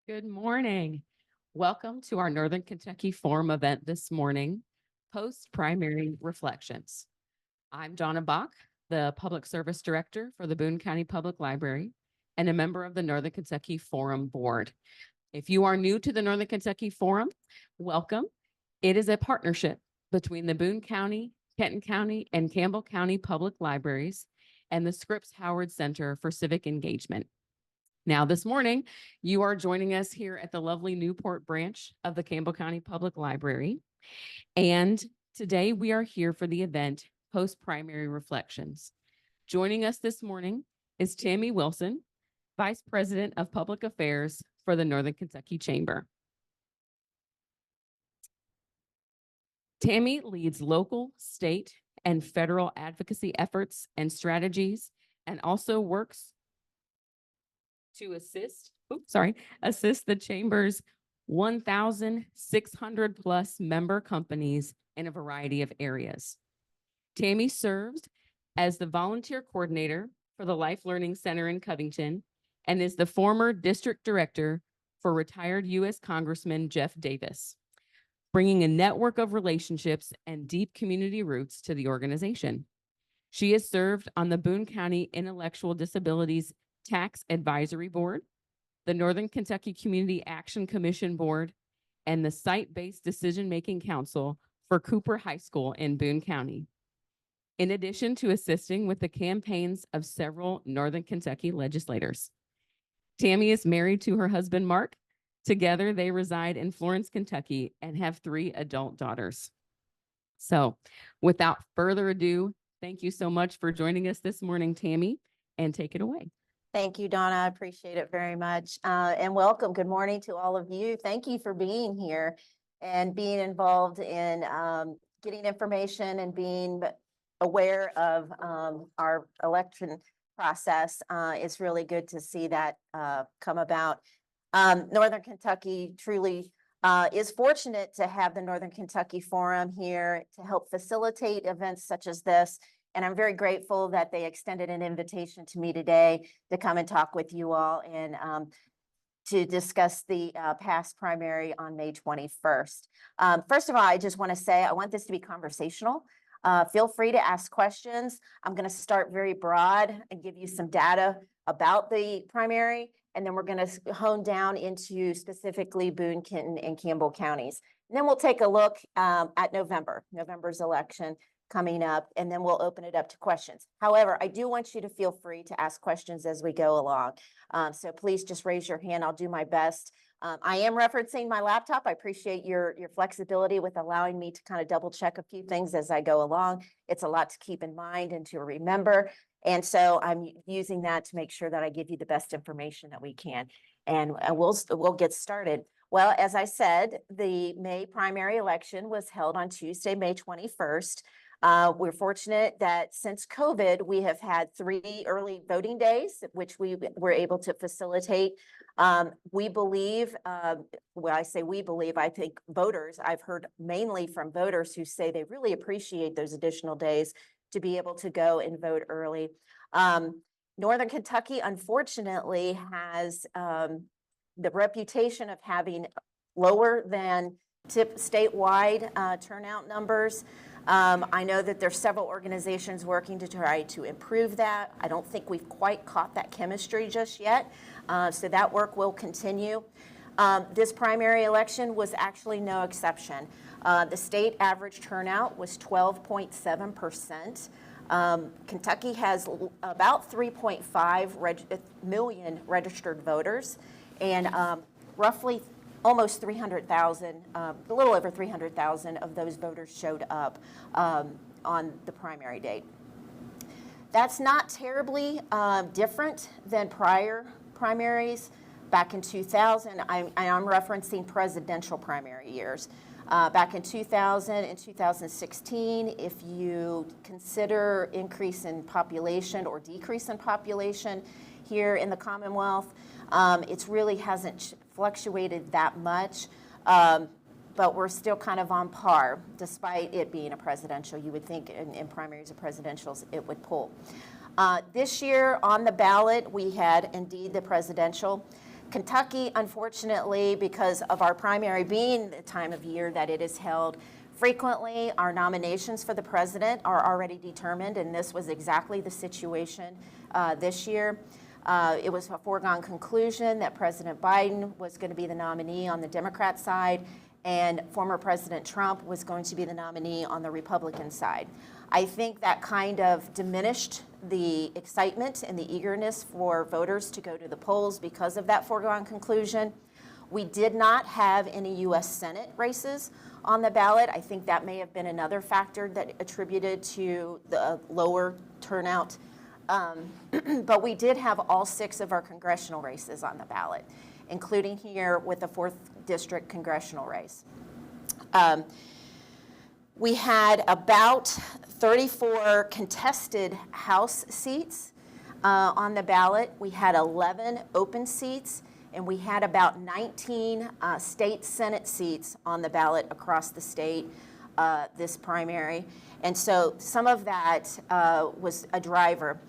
Good morning. Welcome to our Northern Kentucky Forum event this morning, post-primary reflections. I'm Donna Bach, the Public Service Director for the Boone County Public Library and a member of the Northern Kentucky Forum Board. If you are new to the Northern Kentucky Forum, welcome. It is a partnership between the Boone County, Kenton County, and Campbell County Public Libraries and the Scripps Howard Center for Civic Engagement. Now, this morning, you are joining us here at the lovely Newport Branch of the Campbell County Public Library. And today we are here for the event, Post-Primary Reflections. Joining us this morning is Tami Wilson, Vice President of Public Affairs for the Northern Kentucky Chamber. Tami leads local, state, and federal advocacy efforts and strategies, and also works to assist the Chamber's 1,600 plus member companies in a variety of areas. Tami serves as the volunteer coordinator for the Life Learning Center in Covington and is the former district director for retired U.S. Congressman Jeff Davis, bringing a network of relationships and deep community roots to the organization. She has served on the Boone County Intellectual Disabilities Tax Advisory Board, the Northern Kentucky Community Action Commission Board, and the Site-Based Decision-Making Council for Cooper High School in Boone County, in addition to assisting with the campaigns of several Northern Kentucky legislators. Tami is married to her husband, Mark. Together, they reside in Florence, Kentucky, and have 3 adult daughters. So, without further ado, thank you so much for joining us this morning, Tami, and take it away. Thank you, Donna. I appreciate it very much. And welcome. Good morning to all of you. Thank you for being here and being involved in getting information and being aware of our election process. It's really good to see that come about. Northern Kentucky truly is fortunate to have the Northern Kentucky Forum here to help facilitate events such as this. And I'm very grateful that they extended an invitation to me today to come and talk with you all and to discuss the past primary on May 21st. First of all, I just want to say I want this to be conversational. Feel free to ask questions. I'm going to start very broad and give you some data about the primary, and then we're going to hone down into specifically Boone, Kenton, and Campbell counties. And then we'll take a look at November's election coming up, and then we'll open it up to questions. However, I do want you to feel free to ask questions as we go along. So please just raise your hand. I'll do my best. I am referencing my laptop. I appreciate your flexibility with allowing me to kind of double check a few things as I go along. It's a lot to keep in mind and to remember. And so I'm using that to make sure that I give you the best information that we can. And we'll get started. Well, as I said, the May primary election was held on Tuesday, May 21st. We're fortunate that since COVID, we have had 3 early voting days, which we were able to facilitate. We believe, well, I say we believe, I think voters, I've heard mainly from voters who say they really appreciate those additional days to be able to go and vote early. Northern Kentucky, unfortunately, has the reputation of having lower than statewide turnout numbers. I know that there's several organizations working to try to improve that. I don't think we've quite caught that chemistry just yet. So that work will continue. This primary election was actually no exception. The state average turnout was 12.7%. Kentucky has about 3.5 million registered voters, and roughly almost 300,000, a little over 300,000 of those voters showed up on the primary date. That's not terribly different than prior primaries. Back in 2000, I'm referencing presidential primary years. Back in 2000 and 2016, if you consider increase in population or decrease in population here in the Commonwealth, it really hasn't fluctuated that much, but we're still kind of on par, despite it being a presidential. You would think in primaries or presidentials it would pull. This year on the ballot, we had indeed the presidential. Kentucky, unfortunately, because of our primary being the time of year that it is held, frequently our nominations for the president are already determined, and this was exactly the situation this year. It was a foregone conclusion that President Biden was going to be the nominee on the Democrat side, and former President Trump was going to be the nominee on the Republican side. I think that kind of diminished the excitement and the eagerness for voters to go to the polls because of that foregone conclusion. We did not have any U.S. Senate races on the ballot. I think that may have been another factor that attributed to the lower turnout. But we did have all 6 of our congressional races on the ballot, including here with the 4th District congressional race. We had about 34 contested House seats on the ballot. We had 11 open seats, and we had about 19 state Senate seats on the ballot across the state this primary. And so some of that was a driver.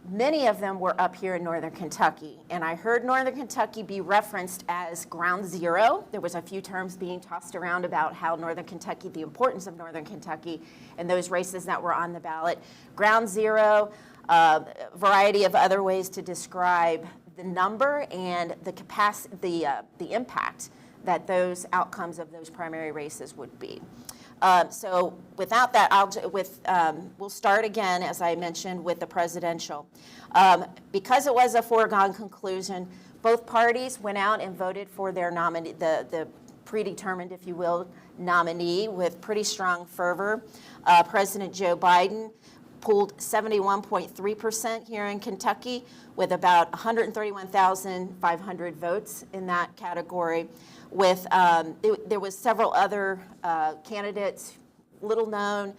Many of them were up here in Northern Kentucky, and I heard Northern Kentucky be referenced as ground zero. There was a few terms being tossed around about how Northern Kentucky, the importance of Northern Kentucky and those races that were on the ballot. Ground zero, a variety of other ways to describe the number and the capacity, the impact that those outcomes of those primary races would be. So without that, we'll start again, as I mentioned, with the presidential. Because it was a foregone conclusion, both parties went out and voted for their nominee, the predetermined, if you will, nominee with pretty strong fervor. President Joe Biden pooled 71.3% here in Kentucky with about 131,500 votes in that category. With there was several other candidates, little known.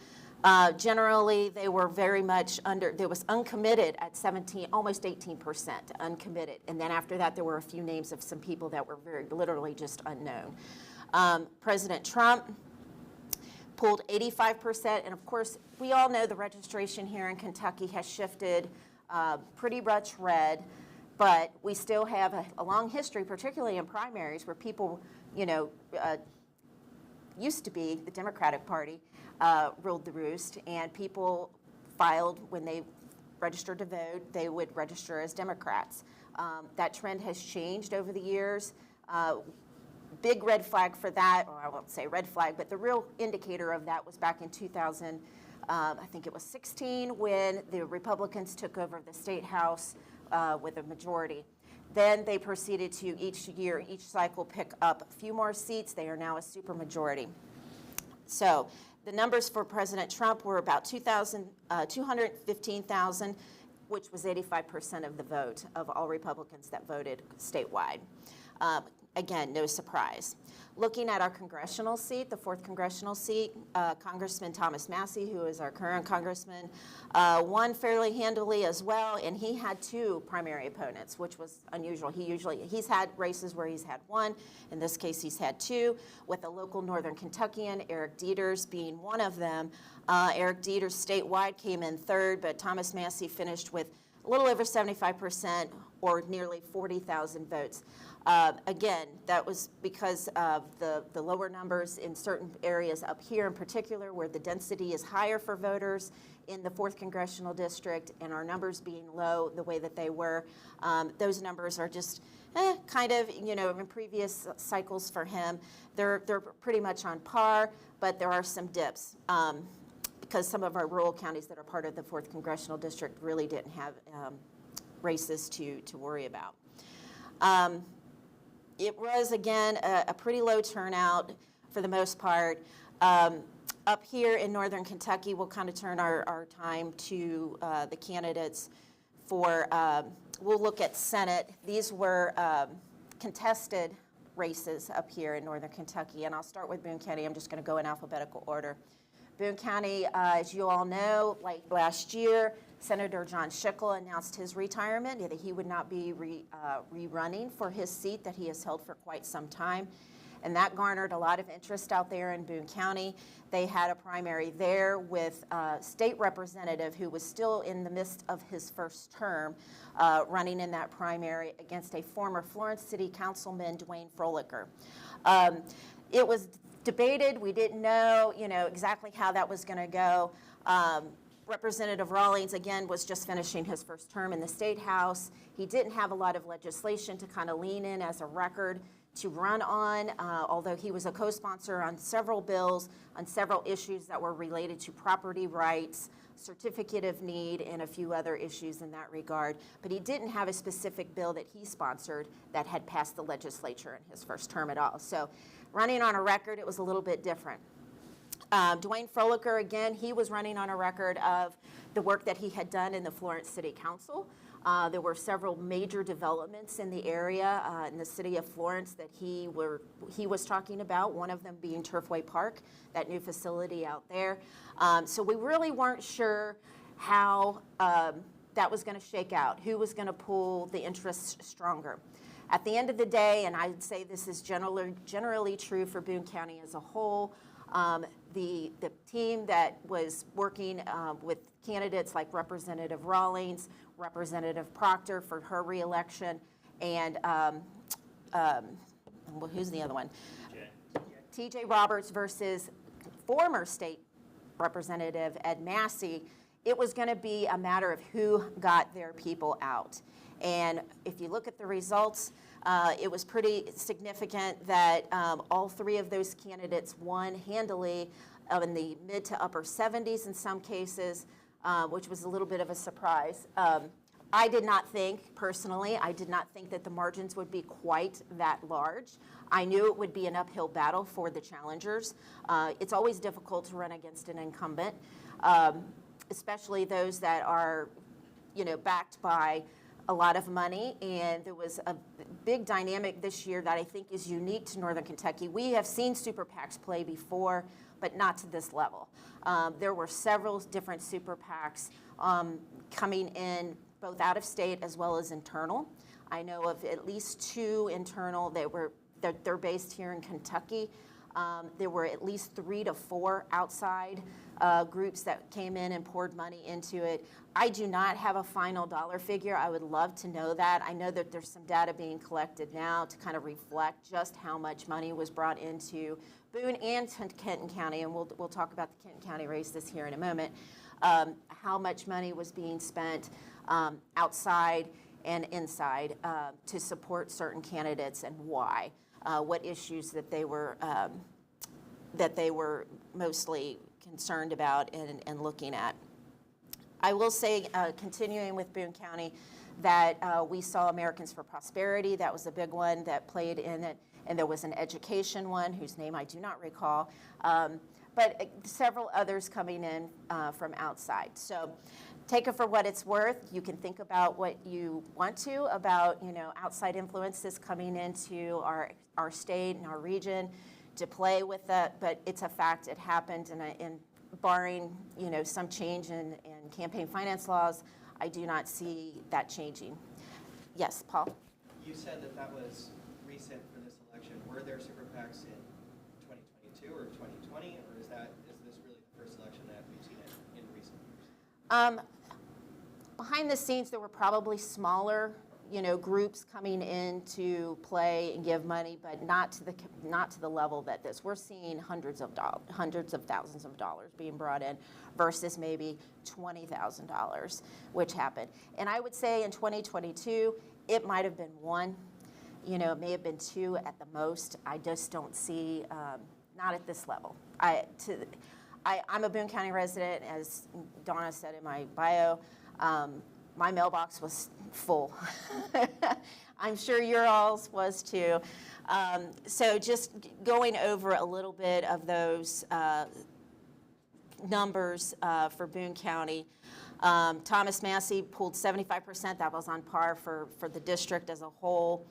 Generally, they were very much under. There was uncommitted at 17, almost 18% uncommitted, and then after that, there were a few names of some people that were very literally just unknown. President Trump pooled 85%, and of course, we all know the registration here in Kentucky has shifted pretty much red. But we still have a long history, particularly in primaries, where people, used to be the Democratic Party ruled the roost, and people filed when they registered to vote, they would register as Democrats. That trend has changed over the years. Big red flag for that, or I won't say red flag, but the real indicator of that was back in 2000, I think it was 16, when the Republicans took over the state house with a majority. Then they proceeded to each year, each cycle, pick up a few more seats. They are now a supermajority. So the numbers for President Trump were about 215,000, which was 85% of the vote of all Republicans that voted statewide. Again, no surprise. Looking at our congressional seat, the 4th congressional seat, Congressman Thomas Massie, who is our current congressman, won fairly handily as well, and he had 2 primary opponents, which was unusual. He's had races where he's had 1. In this case, he's had 2, with a local Northern Kentuckian, Eric Dieters, being one of them. Eric Dieters statewide came in 3rd, but Thomas Massie finished with a little over 75%, or nearly 40,000 votes. Again, that was because of the lower numbers in certain areas up here in particular, where the density is higher for voters in the 4th Congressional District, and our numbers being low the way that they were. Those numbers are just kind of, in previous cycles for him, they're pretty much on par, but there are some dips. Because some of our rural counties that are part of the 4th Congressional District really didn't have races to worry about. It was, again, a pretty low turnout for the most part. Up here in Northern Kentucky, we'll kind of turn our time to the candidates for, we'll look at Senate. These were contested races up here in Northern Kentucky, and I'll start with Boone County. I'm just going to go in alphabetical order. Boone County, as you all know, like last year, Senator John Schickel announced his retirement, that he would not be rerunning for his seat that he has held for quite some time. and that garnered a lot of interest out there in Boone County. They had a primary there with a state representative who was still in the midst of his first term, running in that primary against a former Florence City Councilman, Dwayne Frolicker. It was debated. We didn't know, exactly how that was going to go. Representative Rawlings, again, was just finishing his first term in the State House. He didn't have a lot of legislation to kind of lean in as a record to run on, although he was a co-sponsor on several bills, on several issues that were related to property rights, certificate of need, and a few other issues in that regard. But he didn't have a specific bill that he sponsored that had passed the legislature in his first term at all. So running on a record, it was a little bit different. Dwayne Frolicker, again, he was running on a record of the work that he had done in the Florence City Council. There were several major developments in the area, in the city of Florence, that he was talking about, one of them being Turfway Park, that new facility out there. So we really weren't sure how that was going to shake out, who was going to pull the interest stronger. At the end of the day, and I'd say this is generally true for Boone County as a whole, the team that was working with candidates like Representative Rawlings, Representative Proctor for her reelection, and well, who's the other one? T.J. Roberts versus former state representative Ed Massey. It was going to be a matter of who got their people out. And if you look at the results, it was pretty significant that all three of those candidates won handily in the mid to upper 70s in some cases, which was a little bit of a surprise. I did not think, personally, I did not think that the margins would be quite that large. I knew it would be an uphill battle for the challengers. It's always difficult to run against an incumbent, especially those that are, backed by a lot of money, and there was a big dynamic this year that I think is unique to Northern Kentucky. We have seen super PACs play before, but not to this level. There were several different super PACs coming in, both out of state as well as internal. I know of at least two internal they're based here in Kentucky. There were at least 3 to 4 outside groups that came in and poured money into it. I do not have a final dollar figure. I would love to know that. I know that there's some data being collected now to kind of reflect just how much money was brought into Boone and Kenton County, and we'll talk about the Kenton County race this here in a moment, how much money was being spent outside and inside to support certain candidates and why, what issues that they were mostly concerned about and looking at. I will say, continuing with Boone County, that we saw Americans for Prosperity. That was a big one that played in it. And there was an education one whose name I do not recall. But several others coming in from outside. So take it for what it's worth. You can think about what you want to about outside influences coming into our state and our region to play with that. But it's a fact. It happened, and barring some change in campaign finance laws, I do not see that changing. Yes, Paul. You said that was recent for this election. Were there super PACs in 2022 or 2020, or is this really the first election that we've seen in recent years? Behind the scenes, there were probably smaller, groups coming in to play and give money, but not to the level that this. We're seeing hundreds of thousands of dollars being brought in versus maybe $20,000, which happened. And I would say in 2022, it might have been one. It may have been 2 at the most. I just don't see, not at this level. I'm a Boone County resident, as Donna said in my bio. My mailbox was full. I'm sure your all's was too. So just going over a little bit of those numbers for Boone County. Thomas Massey pulled 75%. That was on par for the district as a whole.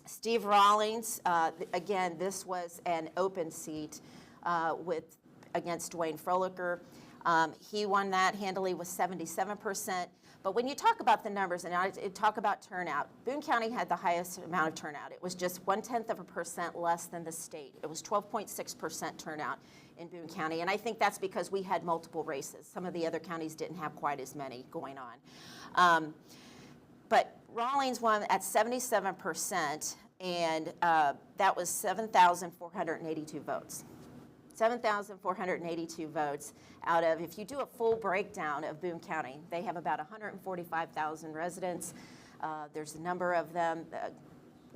Steve Rawlings, again, this was an open seat against Dwayne Frolicker. He won that handily with 77%, But when you talk about the numbers, and I talk about turnout, Boone County had the highest amount of turnout. It was just 0.1% less than the state. It was 12.6% turnout in Boone County, and I think that's because we had multiple races. Some of the other counties didn't have quite as many going on. But Rawlins won at 77%, and that was 7,482 votes. 7,482 votes out of, if you do a full breakdown of Boone County, they have about 145,000 residents. There's a number of them, a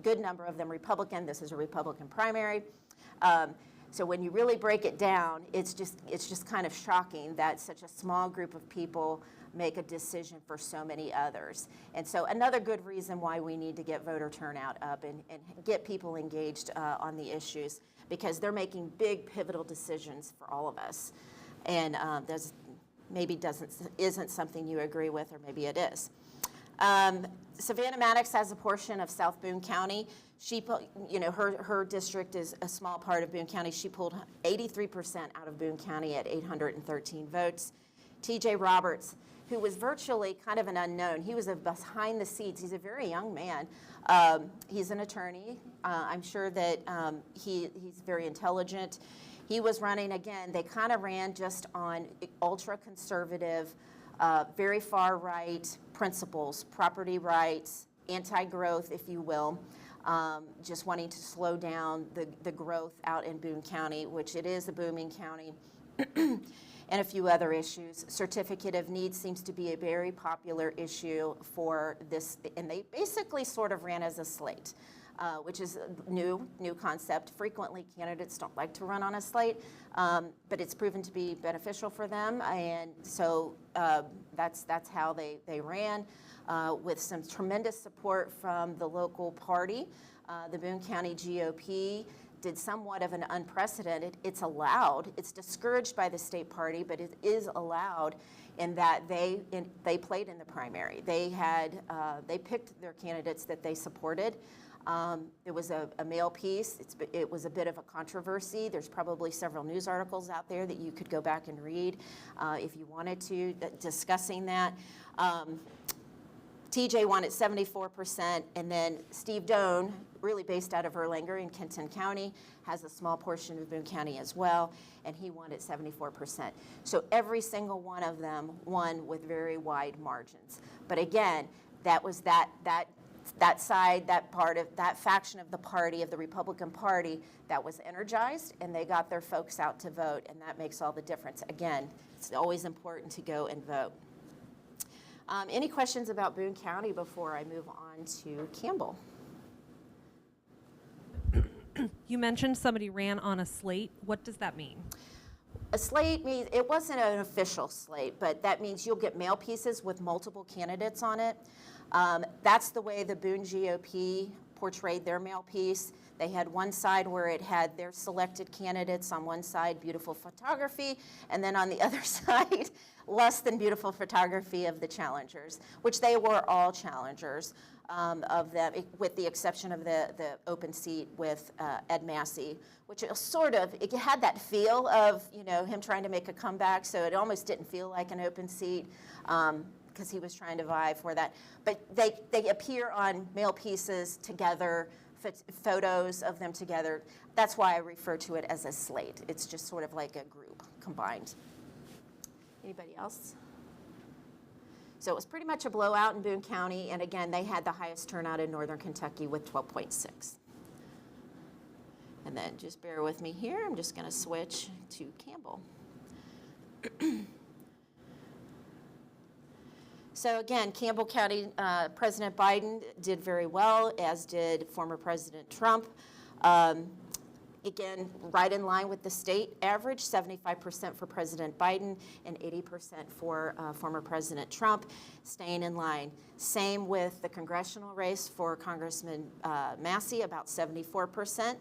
good number of them Republican. This is a Republican primary. So when you really break it down, it's just kind of shocking that such a small group of people make a decision for so many others. And so another good reason why we need to get voter turnout up and get people engaged on the issues, because they're making big pivotal decisions for all of us. And isn't something you agree with, or maybe it is. Savannah Maddox has a portion of South Boone County. Her district is a small part of Boone County. She pulled 83% out of Boone County at 813 votes. TJ Roberts, who was virtually kind of an unknown. He was behind the scenes. He's a very young man. He's an attorney. I'm sure that he's very intelligent. He was running, again, they kind of ran just on ultra-conservative, very far-right principles, property rights, anti-growth, if you will, just wanting to slow down the growth out in Boone County, which it is a booming county. And a few other issues. Certificate of need seems to be a very popular issue for this, and they basically sort of ran as a slate, which is a new concept. Frequently, candidates don't like to run on a slate, but it's proven to be beneficial for them, and so that's how they ran, with some tremendous support from the local party. The Boone County GOP did somewhat of an unprecedented, it's allowed, it's discouraged by the state party, but it is allowed in that they played in the primary. They picked their candidates that they supported. It was a mail piece. It was a bit of a controversy. There's probably several news articles out there that you could go back and read if you wanted to, discussing that. TJ won at 74%, and then Steve Doan, really based out of Erlanger in Kenton County, has a small portion of Boone County as well, and he won at 74%. So every single one of them won with very wide margins. But again, that was that side, that faction of the party, of the Republican Party, that was energized, and they got their folks out to vote, and that makes all the difference. Again, it's always important to go and vote. Any questions about Boone County before I move on to Campbell? You mentioned somebody ran on a slate. What does that mean? A slate means, it wasn't an official slate, but that means you'll get mail pieces with multiple candidates on it. That's the way the Boone GOP portrayed their mail piece. They had one side where it had their selected candidates on one side, beautiful photography, and then on the other side, less than beautiful photography of the challengers, which they were all challengers of them, with the exception of the open seat with Ed Massey, which it had that feel of, him trying to make a comeback, so it almost didn't feel like an open seat because he was trying to vie for that. But they appear on mail pieces together, photos of them together. That's why I refer to it as a slate. It's just sort of like a group combined. Anybody else? So it was pretty much a blowout in Boone County, and again, they had the highest turnout in Northern Kentucky with 12.6. And then just bear with me here. I'm just going to switch to Campbell. So again, Campbell County President Biden did very well, as did former President Trump. Again, right in line with the state average, 75% for President Biden and 80% for former President Trump, staying in line. Same with the congressional race for Congressman Massey, about 74%.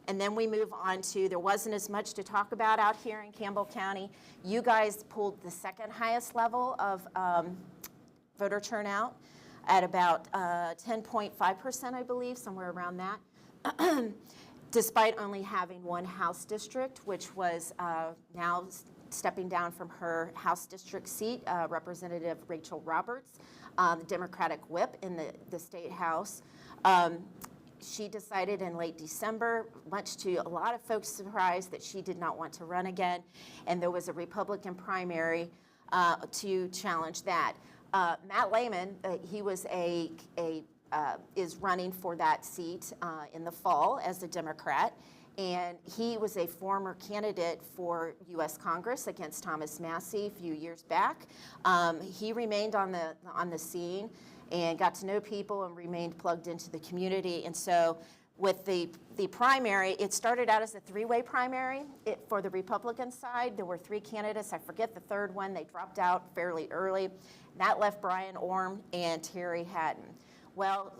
And then we move on to, there wasn't as much to talk about out here in Campbell County. You guys pulled the second highest level of voter turnout at about 10.5%, I believe, somewhere around that. Despite only having one House district, which was now stepping down from her House District seat, Representative Rachel Roberts, the Democratic whip in the State House. She decided in late December, much to a lot of folks' surprise, that she did not want to run again, and there was a Republican primary to challenge that. Matt Lehman, he was is running for that seat in the fall as a Democrat, and he was a former candidate for U.S. Congress against Thomas Massie a few years back. He remained on the scene and got to know people and remained plugged into the community. And so with the primary, it started out as a three-way primary. For the Republican side, there were three candidates. I forget the third one. They dropped out fairly early. That left Brian Orm and Terry Hatton. Well,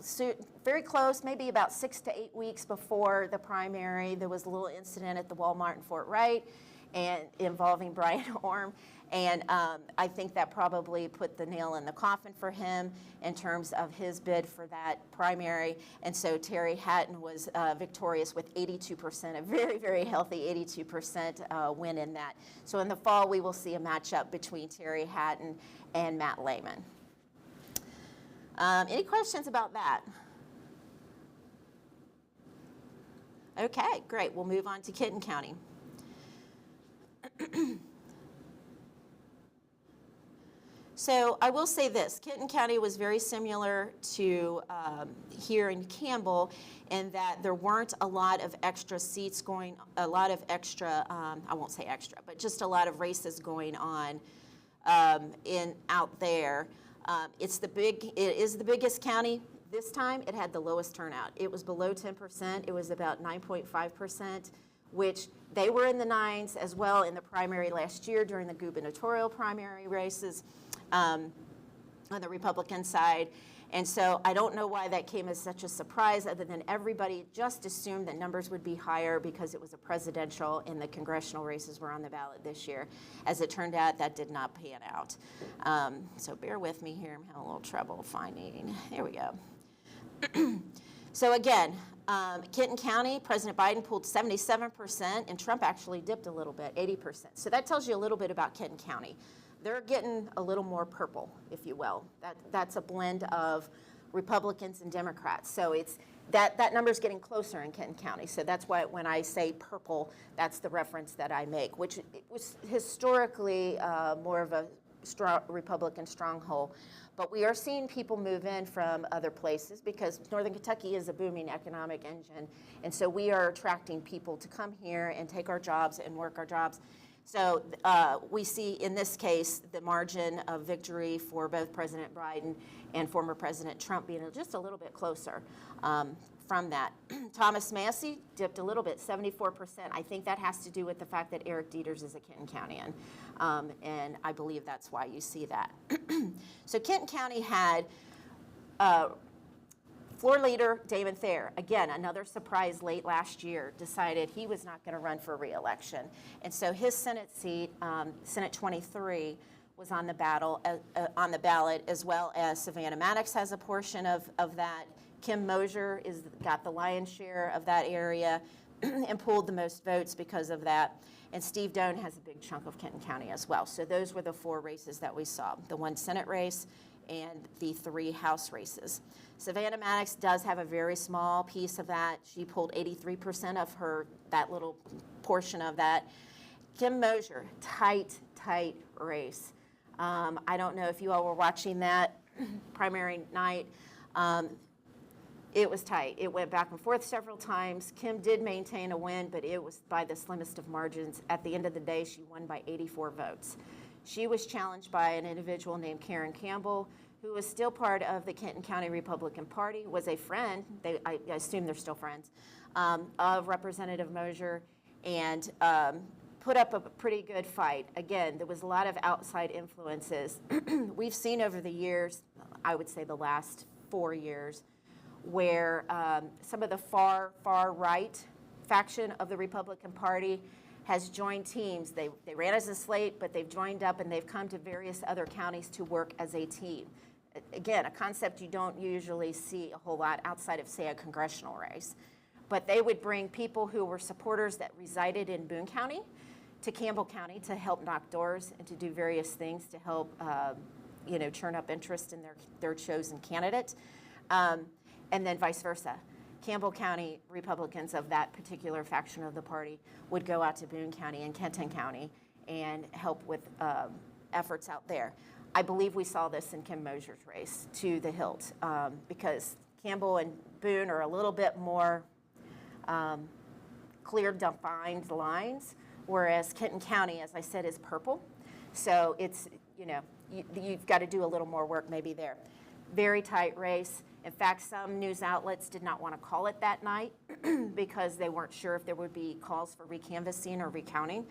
very close, maybe about 6 to 8 weeks before the primary, there was a little incident at the Walmart in Fort Wright and involving Brian Orm. And I think that probably put the nail in the coffin for him in terms of his bid for that primary. And so Terry Hatton was victorious with 82%, a very, very healthy 82% win in that. So in the fall, we will see a matchup between Terry Hatton and Matt Lehman. Any questions about that? Okay, great. We'll move on to Kenton County. So I will say this, Kenton County was very similar to here in Campbell in that there weren't a lot of extra seats going, a lot of extra, I won't say extra, but just a lot of races going on out there. It is the biggest county. This time it had the lowest turnout. It was below 10%. It was about 9.5%, which they were in the 9s as well in the primary last year during the gubernatorial primary races on the Republican side. And so I don't know why that came as such a surprise, other than everybody just assumed that numbers would be higher because it was a presidential and the congressional races were on the ballot this year. As it turned out, that did not pan out. So bear with me here. I'm having a little trouble finding. There we go. So again, Kenton County, President Biden pulled 77%, and Trump actually dipped a little bit, 80%. So that tells you a little bit about Kenton County. They're getting a little more purple, if you will. That's a blend of Republicans and Democrats. So it's that number's getting closer in Kenton County. So that's why when I say purple, that's the reference that I make, which it was historically more of a Republican stronghold. But we are seeing people move in from other places because Northern Kentucky is a booming economic engine. And so we are attracting people to come here and take our jobs and work our jobs. So we see in this case the margin of victory for both President Biden and former President Trump being just a little bit closer from that. Thomas Massie dipped a little bit, 74%. I think that has to do with the fact that Eric Dieters is a Kenton Countyan, and I believe that's why you see that. So Kenton County had floor leader Damon Thayer, again, another surprise late last year, decided he was not going to run for re-election. And so his Senate seat, Senate 23, was on the ballot, as well as Savannah Maddox has a portion of that. Kim Mosier got the lion's share of that area and pulled the most votes because of that. And Steve Doan has a big chunk of Kenton County as well. So those were the 4 races that we saw, the 1 Senate race and the 3 House races. Savannah Maddox does have a very small piece of that. She pulled 83% of that little portion of that. Kim Mosier, tight race. I don't know if you all were watching that primary night. It was tight. It went back and forth several times. Kim did maintain a win, but it was by the slimmest of margins. At the end of the day, she won by 84 votes. She was challenged by an individual named Karen Campbell, who was still part of the Kenton County Republican Party, was a friend, I assume they're still friends, of Representative Mosier, and put up a pretty good fight. Again, there was a lot of outside influences. We've seen over the years, I would say the last 4 years, where some of the far right faction of the Republican Party has joined teams. They ran as a slate, but they've joined up and they've come to various other counties to work as a team. Again, a concept you don't usually see a whole lot outside of, say, a congressional race. But they would bring people who were supporters that resided in Boone County to Campbell County to help knock doors and to do various things to help, churn up interest in their chosen candidate, and then vice versa. Campbell County Republicans of that particular faction of the party would go out to Boone County and Kenton County and help with efforts out there. I believe we saw this in Kim Mosier's race to the hilt, because Campbell and Boone are a little bit more clear, defined lines, whereas Kenton County, as I said, is purple. So it's, you've got to do a little more work maybe there. Very tight race. In fact, some news outlets did not want to call it that night because they weren't sure if there would be calls for recanvassing or recounting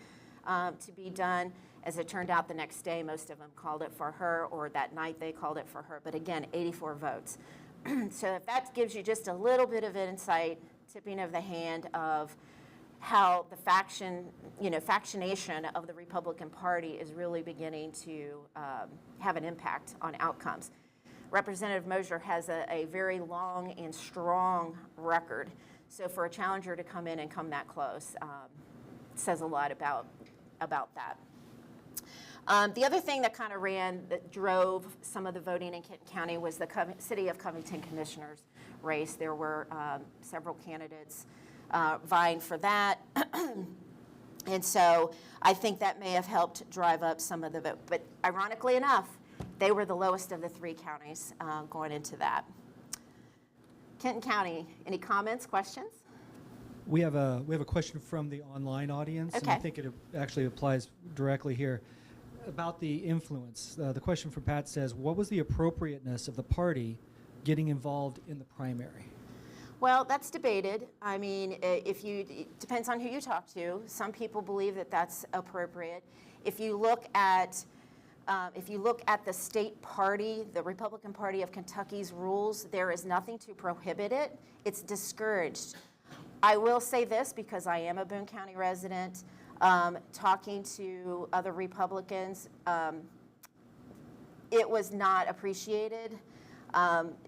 to be done. As it turned out, the next day, most of them called it for her, or that night they called it for her. But again, 84 votes. So if that gives you just a little bit of insight, tipping of the hand of how the factionation of the Republican Party is really beginning to have an impact on outcomes. Representative Mosier has a very long and strong record. So for a challenger to come in and come that close says a lot about that. The other thing that kind of that drove some of the voting in Kenton County was the City of Covington Commissioners race. There were several candidates vying for that. And so I think that may have helped drive up some of the vote. But ironically enough, they were the lowest of the three counties going into that. Kenton County, any comments, questions? We have a question from the online audience, and I Okay. think it actually applies directly here about the influence. The question from Pat says, what was the appropriateness of the party getting involved in the primary? Well, that's debated. I mean, it depends on who you talk to. Some people believe that that's appropriate. If you look at the state party, the Republican Party of Kentucky's rules, there is nothing to prohibit it. It's discouraged. I will say this because I am a Boone County resident. Talking to other Republicans, it was not appreciated.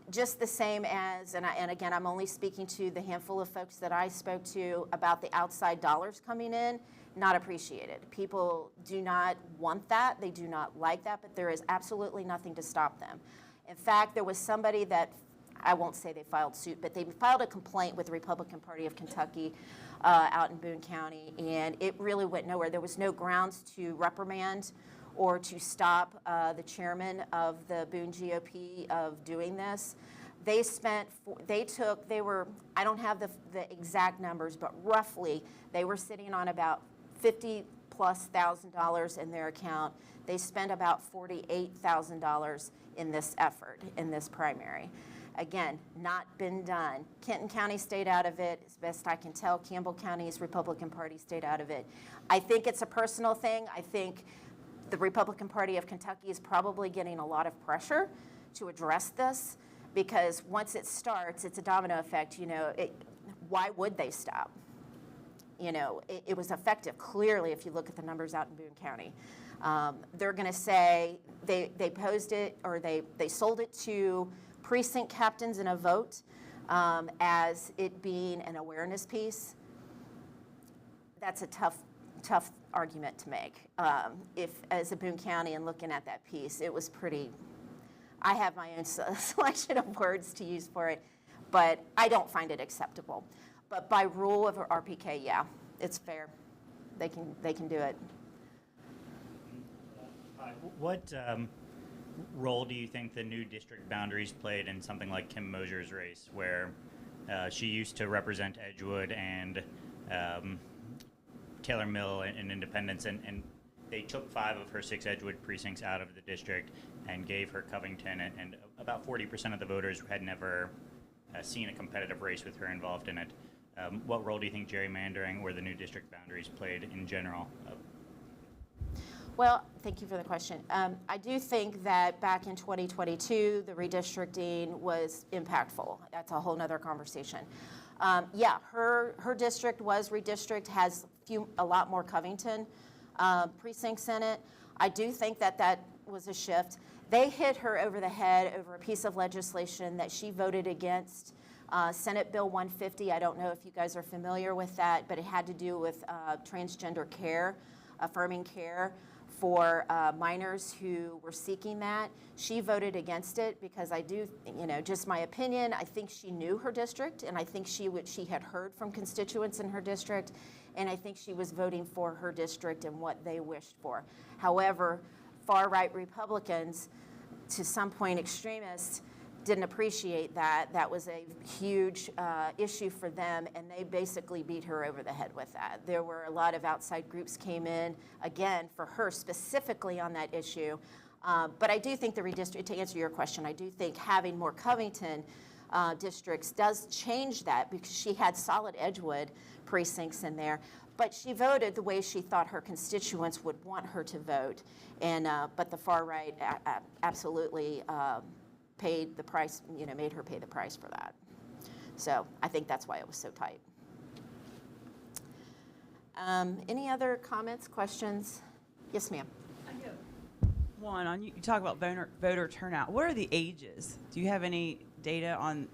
Just the same as, and again, I'm only speaking to the handful of folks that I spoke to about the outside dollars coming in, not appreciated. People do not want that. They do not like that, but there is absolutely nothing to stop them. In fact, there was somebody that, I won't say they filed suit, but they filed a complaint with the Republican Party of Kentucky out in Boone County, and it really went nowhere. There was no grounds to reprimand or to stop the chairman of the Boone GOP of doing this. I don't have the exact numbers, but roughly they were sitting on about $50,000+ in their account. They spent about $48,000 in this effort, in this primary. Again, not been done. Kenton County stayed out of it, as best I can tell. Campbell County's Republican Party stayed out of it. I think it's a personal thing. I think the Republican Party of Kentucky is probably getting a lot of pressure to address this because once it starts, it's a domino effect. Why would they stop? It was effective, clearly, if you look at the numbers out in Boone County. They're going to say they posed it or they sold it to precinct captains in a vote as it being an awareness piece. That's a tough argument to make. If, as a Boone County and looking at that piece, it was pretty, I have my own selection of words to use for it, but I don't find it acceptable. But by rule of RPK, yeah, it's fair. They can do it. What role do you think the new district boundaries played in something like Kim Mosier's race, where she used to represent Edgewood and Taylor Mill and Independence, and they took 5 of her 6 Edgewood precincts out of the district and gave her Covington, and about 40% of the voters had never seen a competitive race with her involved in it. What role do you think gerrymandering or the new district boundaries played in general? Well, thank you for the question. I do think that back in 2022, the redistricting was impactful. That's a whole nother conversation. Yeah, her district was redistricted, has a lot more Covington precincts in it. I do think that was a shift. They hit her over the head over a piece of legislation that she voted against, Senate Bill 150. I don't know if you guys are familiar with that, but it had to do with transgender care affirming care for minors who were seeking that. She voted against it because I do, just my opinion, I think she knew her district, and I think she had heard from constituents in her district, and I think she was voting for her district and what they wished for. However, far-right Republicans, to some point extremists, didn't appreciate that. That was a huge issue for them, and they basically beat her over the head with that. There were a lot of outside groups came in, again, for her specifically on that issue. But I do think the redistrict, to answer your question, I do think having more Covington districts does change that, because she had solid Edgewood precincts in there. But she voted the way she thought her constituents would want her to vote. And but the far right absolutely paid the price, made her pay the price for that. So I think that's why it was so tight. Any other comments, questions? Yes, ma'am. One, you talk about voter turnout. What are the ages? Do you have any data on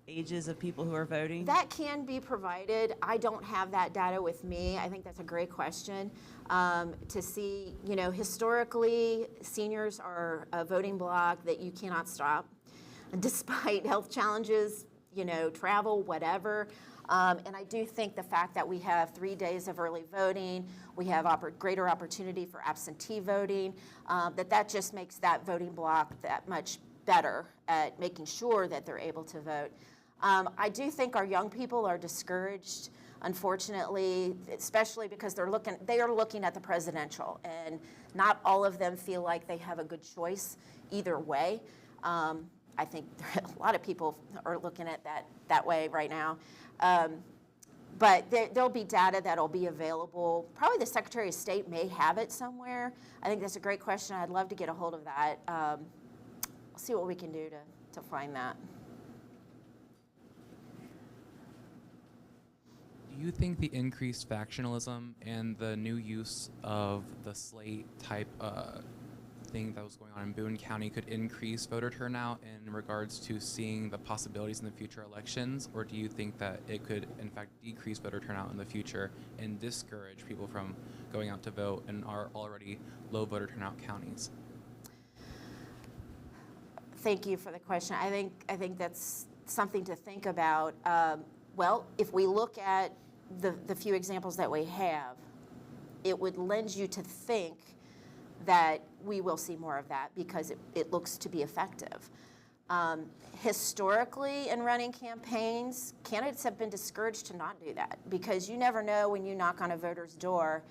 ages of people who are voting? That can be provided. I don't have that data with me. I think that's a great question. To see, historically, seniors are a voting bloc that you cannot stop, despite health challenges, travel, whatever. And I do think the fact that we have 3 days of early voting, we have greater opportunity for absentee voting, that just makes that voting bloc that much better at making sure that they're able to vote. I do think our young people are discouraged, unfortunately, especially because they are looking at the presidential, and not all of them feel like they have a good choice either way. I think a lot of people are looking at that way right now. But there'll be data that'll be available. Probably the Secretary of State may have it somewhere. I think that's a great question. I'd love to get a hold of that. We'll see what we can do to find that. Do you think the increased factionalism and the new use of the slate type thing that was going on in Boone County could increase voter turnout in regards to seeing the possibilities in the future elections, or do you think that it could in fact decrease voter turnout in the future and discourage people from going out to vote in our already low voter turnout counties? Thank you for the question. I think that's something to think about. Well, if we look at the few examples that we have, it would lend you to think that we will see more of that because it looks to be effective. Historically, in running campaigns, candidates have been discouraged to not do that because you never know when you knock on a voter's door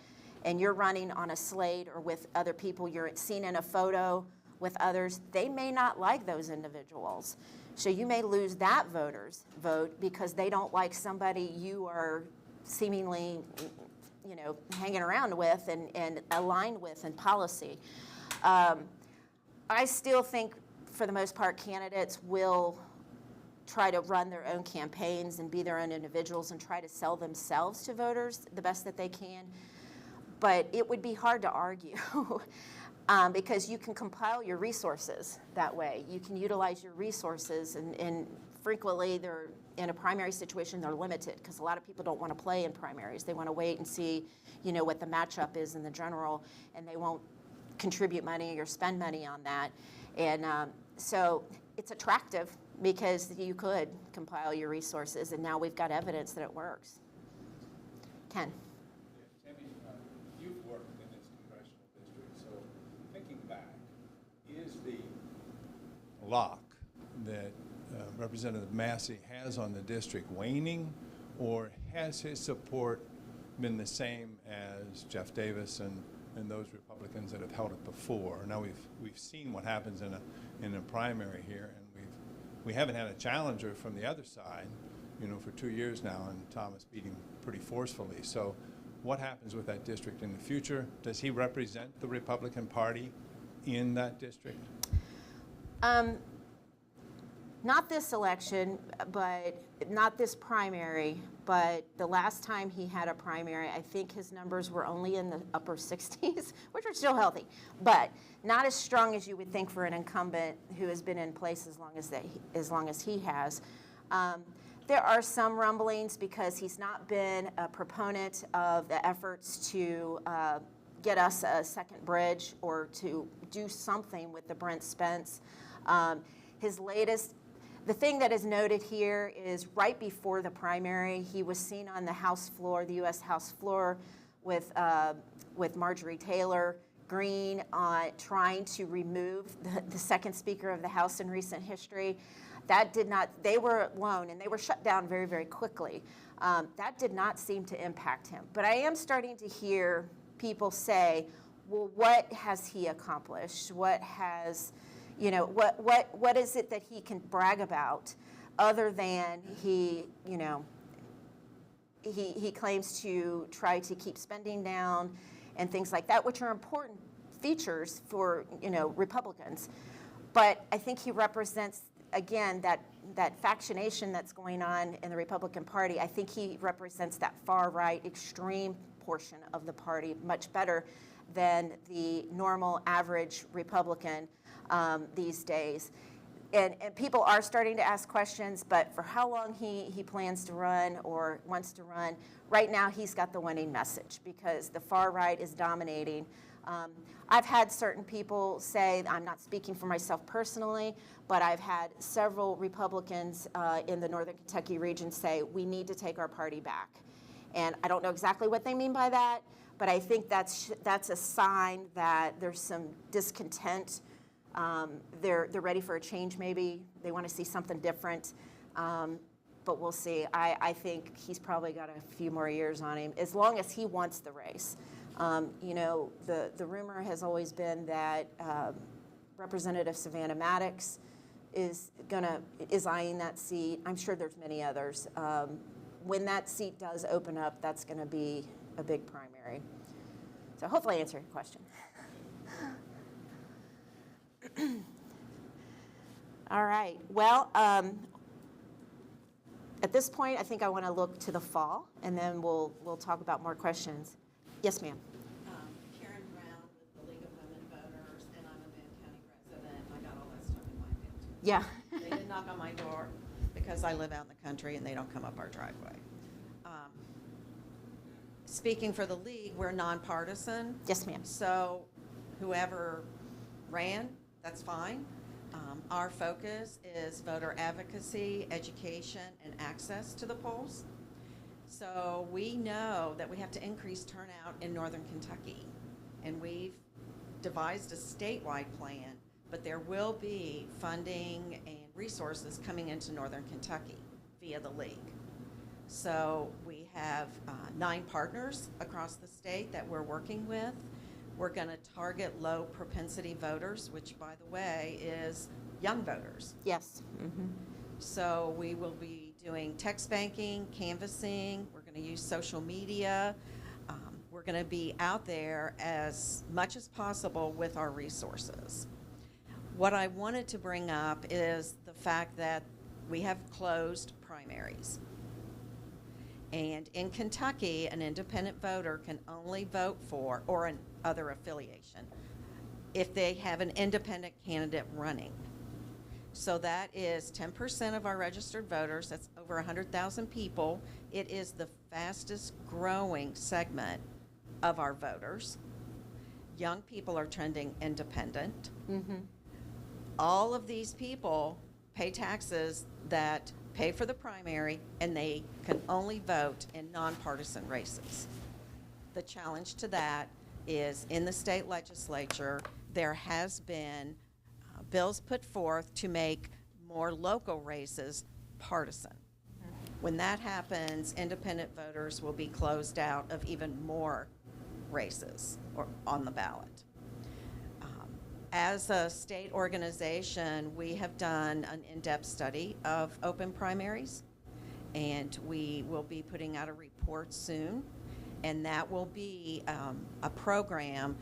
and you're running on a slate or with other people, you're seen in a photo with others, they may not like those individuals. So you may lose that voter's vote because they don't like somebody you are seemingly hanging around with and aligned with in policy. I still think, for the most part, candidates will try to run their own campaigns and be their own individuals and try to sell themselves to voters the best that they can. But it would be hard to argue because you can compile your resources that way. You can utilize your resources, and frequently they're in a primary situation, they're limited because a lot of people don't want to play in primaries. They want to wait and see, what the matchup is in the general, and they won't contribute money or spend money on that. And so it's attractive because you could compile your resources, and now we've got evidence that it works. Ken. Yeah, Tami, you've worked in this congressional district, so thinking back, is the lock that Representative Massey has on the district waning, or has his support been the same as Jeff Davis and those Republicans that have held it before? Now we've seen what happens in a primary here, and we haven't had a challenger from the other side, for 2 years now, and Thomas beating pretty forcefully. So what happens with that district in the future? Does he represent the Republican Party in that district? Not this election, but not this primary, but the last time he had a primary, I think his numbers were only in the upper 60s, which are still healthy, but not as strong as you would think for an incumbent who has been in place as long as he has. There are some rumblings because he's not been a proponent of the efforts to get us a second bridge or to do something with the Brent Spence. His latest, the thing that is noted here is right before the primary, he was seen on the House floor, the U.S. House floor, with Marjorie Taylor Greene trying to remove the second Speaker of the House in recent history. That did not, they were alone and they were shut down very, very quickly. That did not seem to impact him. But I am starting to hear people say, well, what has he accomplished? What has, you know, what is it that he can brag about other than he, you know, he claims to try to keep spending down and things like that, which are important features for, you know, Republicans. But I think he represents, again, that factionation that's going on in the Republican Party. I think he represents that far-right extreme portion of the party much better than the normal average Republican these days. And people are starting to ask questions, but for how long he plans to run or wants to run, right now he's got the winning message because the far right is dominating. I've had certain people say, I'm not speaking for myself personally, but I've had several Republicans in the Northern Kentucky region say, we need to take our party back. And I don't know exactly what they mean by that, but I think that's a sign that there's some discontent. They're ready for a change maybe. They want to see something different. But we'll see. I think he's probably got a few more years on him, as long as he wants the race. You know, the rumor has always been that Representative Savannah Maddox is eyeing that seat. I'm sure there's many others. When that seat does open up, that's going to be a big primary. So hopefully I answered your question. All right. Well, at this point, I think I want to look to the fall, and then we'll talk about more questions. Yes, ma'am. Karen Brown with the League of Women Voters, and I'm a Boone County resident. I got all that stuff in my opinion. Yeah. They did knock on my door because I live out in the country and they don't come up our driveway. Speaking for the league, we're nonpartisan. Yes, ma'am. So whoever ran, that's fine. Our focus is voter advocacy, education, and access to the polls. So we know that we have to increase turnout in Northern Kentucky. And we've devised a statewide plan, but there will be funding and resources coming into Northern Kentucky via the league. So we have 9 partners across the state that we're working with. We're going to target low propensity voters, which, by the way, is young voters. Yes. Mm-hmm. So we will be doing text banking, canvassing. We're going to use social media. We're going to be out there as much as possible with our resources. What I wanted to bring up is the fact that we have closed primaries. And in Kentucky, an independent voter can only vote for, or an other affiliation, if they have an independent candidate running. So that is 10% of our registered voters. That's over 100,000 people. It is the fastest growing segment of our voters. Young people are trending independent. Mm-hmm. All of these people pay taxes that pay for the primary, and they can only vote in nonpartisan races. The challenge to that is in the state legislature, there has been bills put forth to make more local races partisan. When that happens, independent voters will be closed out of even more races or on the ballot. As a state organization, we have done an in-depth study of open primaries, and we will be putting out a report soon, and that will be a program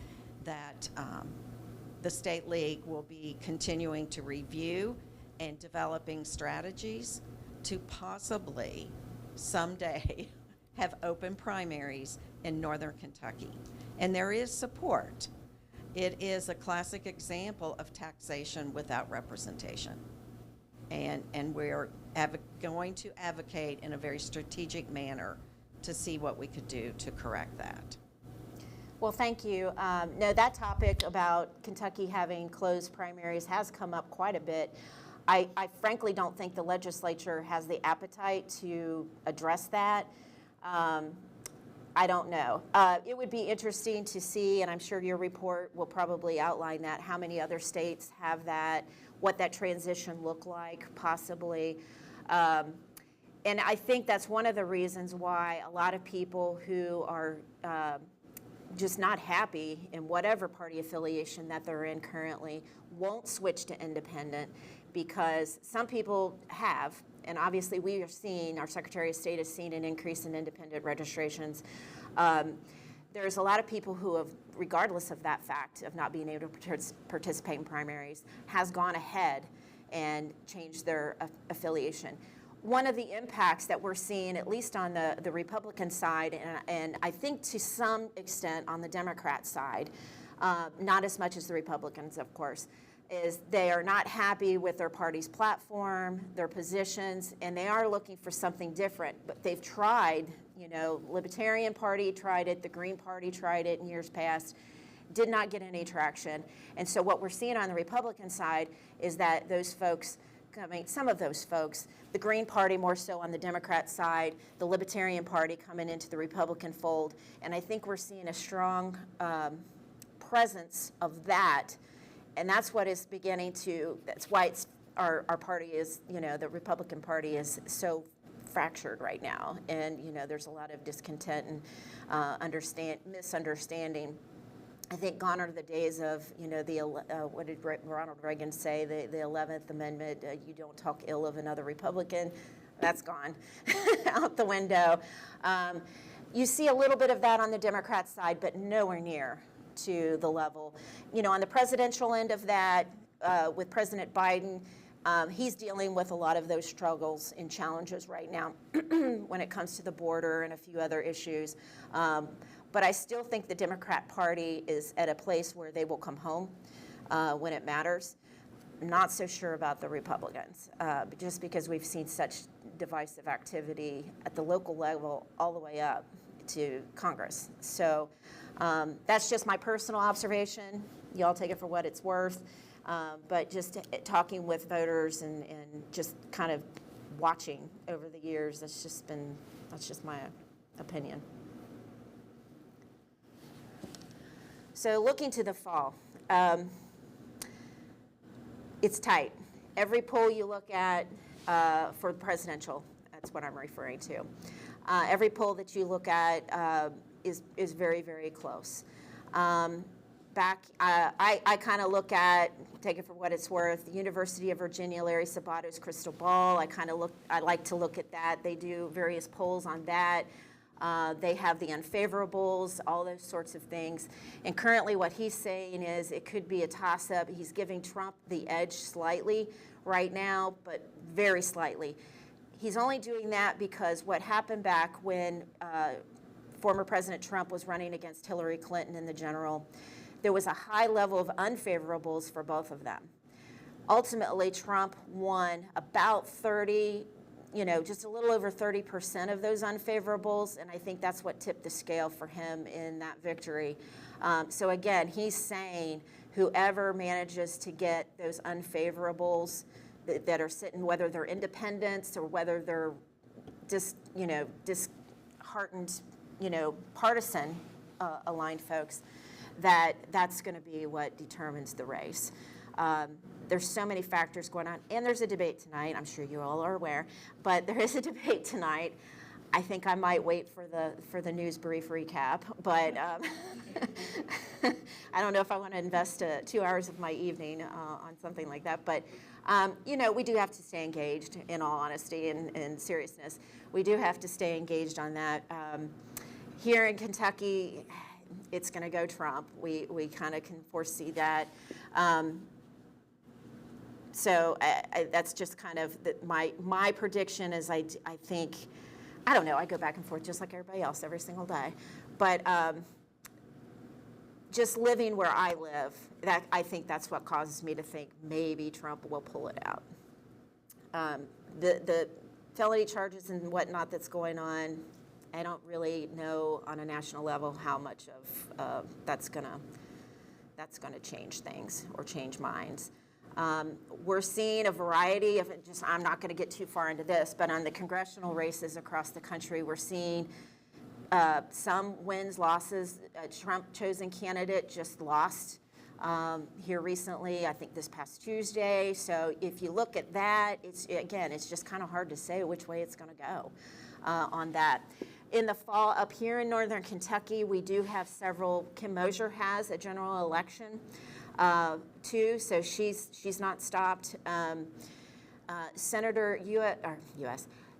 that the State League will be continuing to review and developing strategies to possibly someday have open primaries in Northern Kentucky. And there is support. It is a classic example of taxation without representation. And we're going to advocate in a very strategic manner to see what we could do to correct that. Well, thank you. No, that topic about Kentucky having closed primaries has come up quite a bit. I frankly don't think the legislature has the appetite to address that. I don't know. It would be interesting to see, and I'm sure your report will probably outline that, how many other states have that, what that transition look like, possibly. And I think that's one of the reasons why a lot of people who are just not happy in whatever party affiliation that they're in currently won't switch to independent, because some people have, and obviously we are seeing, our Secretary of State has seen an increase in independent registrations. There's a lot of people who have, regardless of that fact of not being able to participate in primaries, has gone ahead and changed their affiliation. One of the impacts that we're seeing, at least on the Republican side, and I think to some extent on the Democrat side, not as much as the Republicans, of course, is they are not happy with their party's platform, their positions, and they are looking for something different. But they've tried, you know, Libertarian Party tried it, the Green Party tried it in years past, did not get any traction. And so what we're seeing on the Republican side is that those folks, some of those folks, the Green Party more so on the Democrat side, the Libertarian Party coming into the Republican fold, and I think we're seeing a strong presence of that, and that's what is beginning to, that's why it's, our party is, you know, the Republican Party is so fractured right now, and, you know, there's a lot of discontent and misunderstanding. I think gone are the days of, you know, what did Ronald Reagan say, the 11th Amendment, you don't talk ill of another Republican. That's gone out the window. You see a little bit of that on the Democrat side, but nowhere near to the level. You know, on the presidential end of that, with President Biden, he's dealing with a lot of those struggles and challenges right now when it comes to the border and a few other issues. But I still think the Democrat Party is at a place where they will come home when it matters. I'm not so sure about the Republicans, just because we've seen such divisive activity at the local level all the way up to Congress. So that's just my personal observation. Y'all take it for what it's worth. But just talking with voters and just kind of watching over the years, that's just my opinion. So looking to the fall, it's tight. Every poll you look at for presidential, that's what I'm referring to. Every poll that you look at is very, very close. I kind of look at, take it for what it's worth, the University of Virginia, Larry Sabato's crystal ball. I like to look at that. They do various polls on that. They have the unfavorables, all those sorts of things. And currently what he's saying is it could be a toss-up. He's giving Trump the edge slightly right now, but very slightly. He's only doing that because what happened back when former President Trump was running against Hillary Clinton in the general, there was a high level of unfavorables for both of them. Ultimately, Trump won about 30, just a little over 30% of those unfavorables, and I think that's what tipped the scale for him in that victory. So again, he's saying whoever manages to get those unfavorables that are sitting, whether they're independents or whether they're disheartened, partisan aligned folks, that's going to be what determines the race. There's so many factors going on, and there's a debate tonight. I'm sure you all are aware, but there is a debate tonight. I think I might wait for the news brief recap, but I don't know if I want to invest 2 hours of my evening on something like that. But we do have to stay engaged. In all honesty and seriousness, we do have to stay engaged on that. Here in Kentucky, it's going to go Trump. We kind of can foresee that. So that's just kind of my prediction is I think, I don't know, I go back and forth just like everybody else every single day. But just living where I live, I think that's what causes me to think maybe Trump will pull it out. The felony charges and whatnot that's going on, I don't really know on a national level how much of that's gonna change things or change minds. We're seeing a variety of I'm not going to get too far into this, but on the congressional races across the country, we're seeing some wins, losses. A Trump-chosen candidate just lost here recently, I think this past Tuesday. So if you look at that, it's just kind of hard to say which way it's going to go on that. In the fall, up here in Northern Kentucky, we do have several. Kim Mosier has a general election too, so she's not stopped.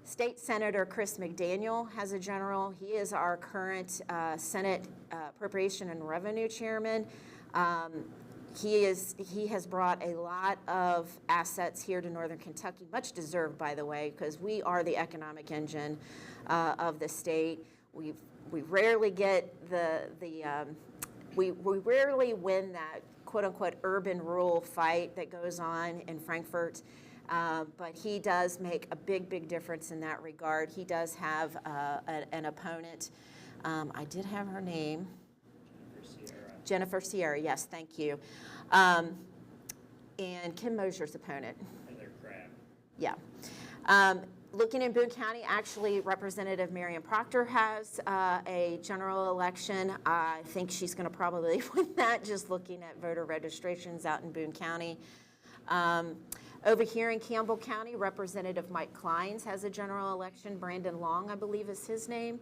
State Senator Chris McDaniel has a general. He is our current Senate Appropriation and Revenue Chairman. He has brought a lot of assets here to Northern Kentucky, much deserved, by the way, because we are the economic engine of the state. We rarely get we rarely win that quote unquote urban rural fight that goes on in Frankfort. But he does make a big difference in that regard. He does have an opponent. I did have her name. Jennifer Sierra, yes, thank you. And Kim Mosier's opponent. Heather Crabb. Yeah. Looking in Boone County, actually, Representative Marion Proctor has a general election. I think she's going to probably win that, just looking at voter registrations out in Boone County. Over here in Campbell County, Representative Mike Kleins has a general election. Brandon Long, I believe, is his name.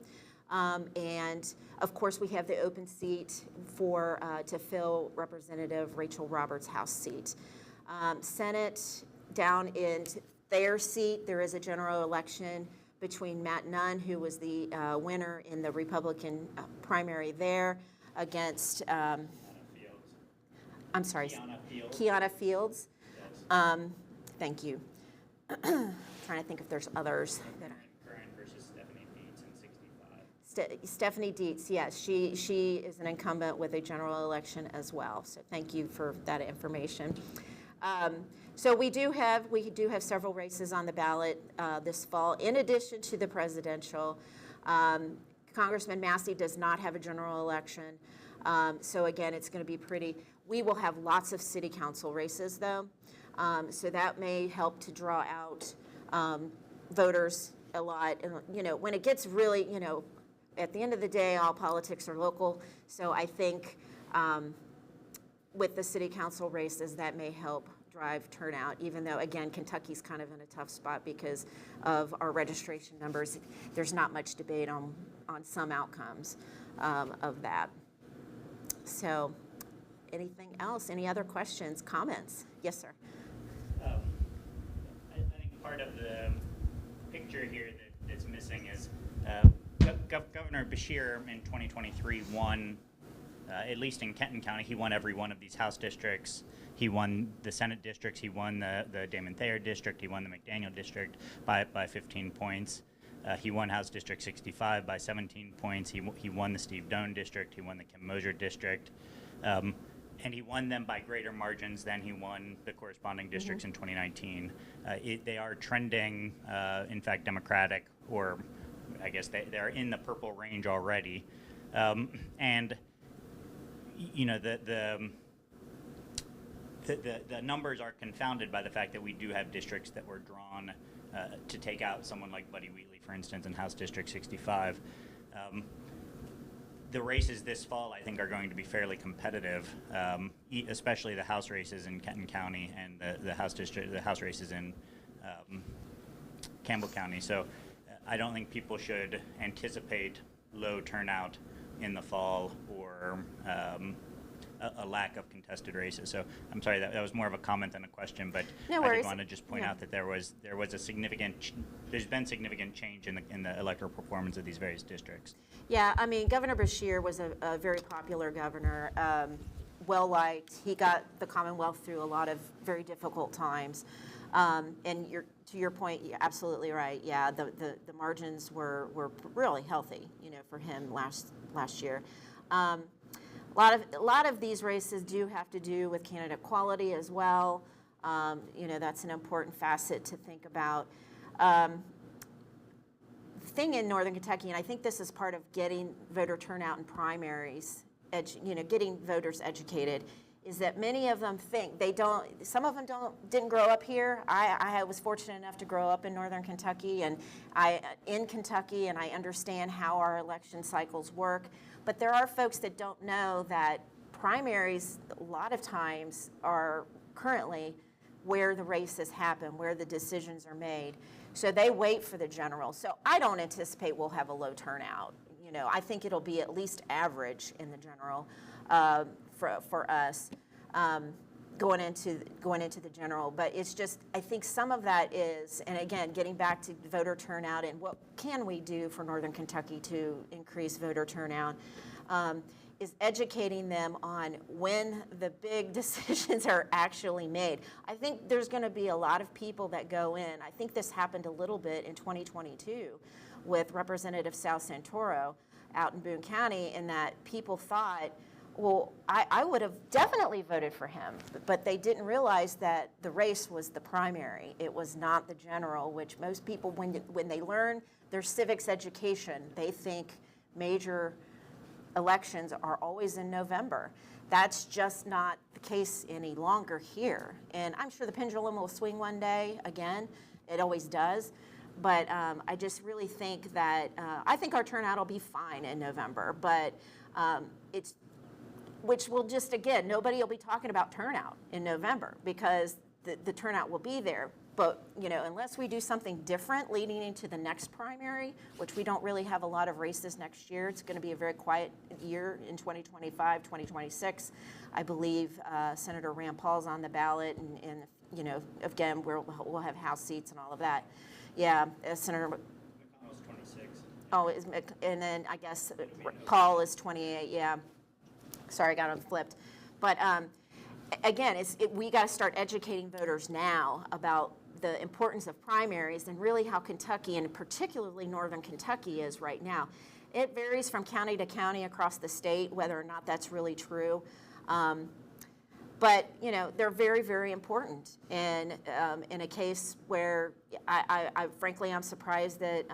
And of course, we have the open seat for to fill Representative Rachel Roberts' House seat. Senate, down in their seat, there is a general election between Matt Nunn, who was the winner in the Republican primary there, against I'm sorry, Kiana Fields. Thank you. Trying to think if there's others that are. Versus Stephanie Dietz in 65. Stephanie Dietz, yes, she is an incumbent with a general election as well. So thank you for that information. So we do have several races on the ballot this fall, in addition to the presidential. Congressman Massey does not have a general election. So again, it's going to be pretty. We will have lots of city council races though. So that may help to draw out voters a lot. And, you know, when it gets really, you know, at the end of the day, all politics are local. So I think with the city council races, that may help drive turnout, even though, again, Kentucky's kind of in a tough spot because of our registration numbers. There's not much debate on some outcomes of that. So anything else? Any other questions, comments? Yes, sir. I think part of the picture here that's missing is Governor Beshear in 2023 won, at least in Kenton County, he won every one of these House districts. He won the Senate districts. He won the Damon Thayer district. He won the McDaniel district by 15 points. He won House District 65 by 17 points. He won the Steve Doan district. He won the Kim Mosier district. And he won them by greater margins than he won the corresponding districts in 2019. They are trending, in fact, Democratic, or I guess they're in the purple range already. And, you know, the numbers are confounded by the fact that we do have districts that were drawn to take out someone like Buddy Wheatley, for instance, in House District 65. The races this fall, I think, are going to be fairly competitive, especially the House races in Kenton County and the House races in Campbell County. So I don't think people should anticipate low turnout in the fall or a lack of contested races. So I'm sorry, that was more of a comment than a question, but no I worries. did want to just point out that there's been significant change in the electoral performance of these various districts. Yeah, I mean, Governor Beshear was a very popular governor, well-liked. He got the Commonwealth through a lot of very difficult times. And to your point, you're absolutely right. Yeah, the margins were really healthy, you know, for him last year. A lot of these races do have to do with candidate quality as well. You know, that's an important facet to think about. thing in Northern Kentucky, and I think this is part of getting voter turnout in primaries, getting voters educated, is that many of them think some of them didn't grow up here. I was fortunate enough to grow up in Northern Kentucky and I understand how our election cycles work. But there are folks that don't know that primaries a lot of times are currently where the races happen, where the decisions are made. So they wait for the general. So I don't anticipate we'll have a low turnout. I think it'll be at least average in the general for us going into the general. But it's just, I think some of that is, and again, getting back to voter turnout and what can we do for Northern Kentucky to increase voter turnout, is educating them on when the big decisions are actually made. I think there's going to be a lot of people that go in. I think this happened a little bit in 2022 with Representative Sal Santoro out in Boone County, in that people thought, well, I would have definitely voted for him, but they didn't realize that the race was the primary. It was not the general, which most people, when they learn their civics education, they think major elections are always in November. That's just not the case any longer here. And I'm sure the pendulum will swing one day again. It always does. But I just really think that, I think our turnout will be fine in November, but which will just, again, nobody will be talking about turnout in November because the turnout will be there. But, unless we do something different leading into the next primary, which we don't really have a lot of races next year, it's going to be a very quiet year in 2025, 2026. I believe Senator Rand Paul's on the ballot, and again, we'll have House seats and all of that. Yeah, Senator McConnell's 26. Oh, and then I guess Paul is 28, yeah. Sorry, I got them flipped. But again, we got to start educating voters now about the importance of primaries and really how Kentucky, and particularly Northern Kentucky, is right now. It varies from county to county across the state, whether or not that's really true. But, they're very, very important. And in a case where I frankly, I'm surprised that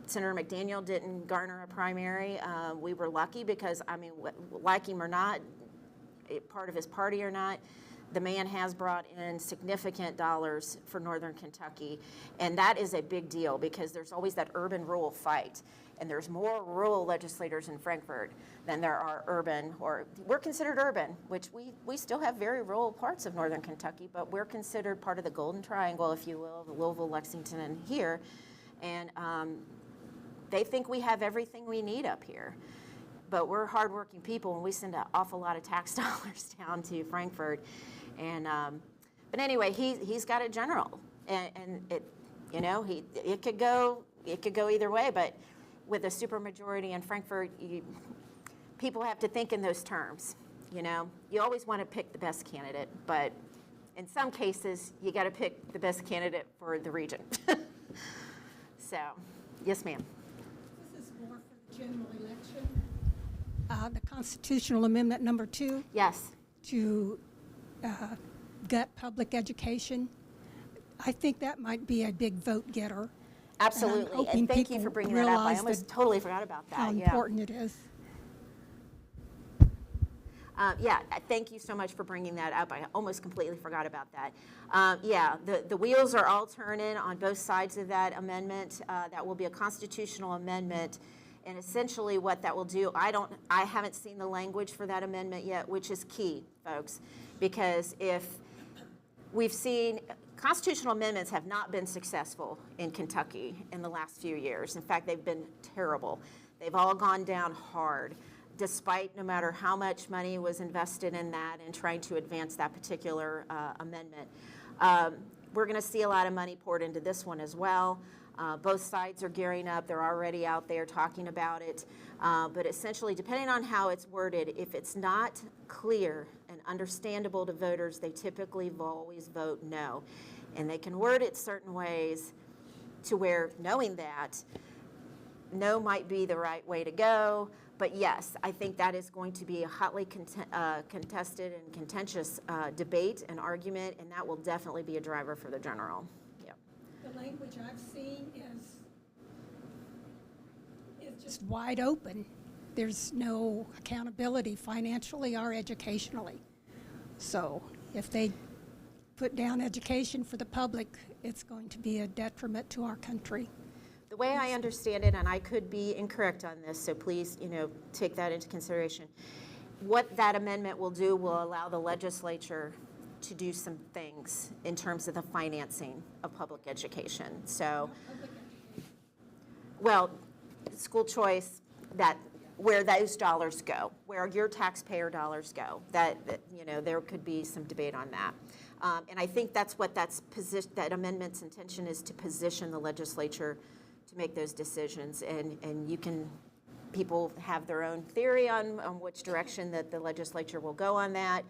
Senator McDaniel didn't garner a primary. We were lucky because, like him or not, part of his party or not, the man has brought in significant dollars for Northern Kentucky. And that is a big deal because there's always that urban-rural fight. And there's more rural legislators in Frankfort than there are urban, or we're considered urban, which we still have very rural parts of Northern Kentucky, but we're considered part of the Golden Triangle, if you will, the Louisville, Lexington, and here. And they think we have everything we need up here. But we're hardworking people, and we send an awful lot of tax dollars down to Frankfort. And but anyway, he's got a general, and it it could go either way. But with a supermajority in Frankfort, people have to think in those terms. You always want to pick the best candidate, but in some cases, you got to pick the best candidate for the region. So, yes, ma'am. This is more for the general election. The constitutional amendment number 2. Yes. To gut public education. I think that might be a big vote getter. Absolutely. And thank you for bringing that up. I almost totally forgot about that. How important it is. Thank you so much for bringing that up. I almost completely forgot about that. The wheels are all turning on both sides of that amendment. That will be a constitutional amendment. And essentially what that will do, I haven't seen the language for that amendment yet, which is key, folks, because if we've seen constitutional amendments have not been successful in Kentucky in the last few years. In fact, they've been terrible. They've all gone down hard, despite no matter how much money was invested in that and trying to advance that particular amendment. We're going to see a lot of money poured into this one as well. Both sides are gearing up. They're already out there talking about it. But essentially, depending on how it's worded, if it's not clear and understandable to voters, they typically always vote no. And they can word it certain ways to where, knowing that, no might be the right way to go. But yes, I think that is going to be a hotly contested and contentious debate and argument, and that will definitely be a driver for the general. The language I've seen is just wide open. There's no accountability financially or educationally. So if they put down education for the public, it's going to be a detriment to our country. The way I understand it, and I could be incorrect on this, so please, take that into consideration. What that amendment will do will allow the legislature to do some things in terms of the financing of public education. So, well, school choice, where those dollars go, where your taxpayer dollars go, that there could be some debate on that. And I think that's what that amendment's intention is, to position the legislature to make those decisions. And people have their own theory on which direction that the legislature will go on that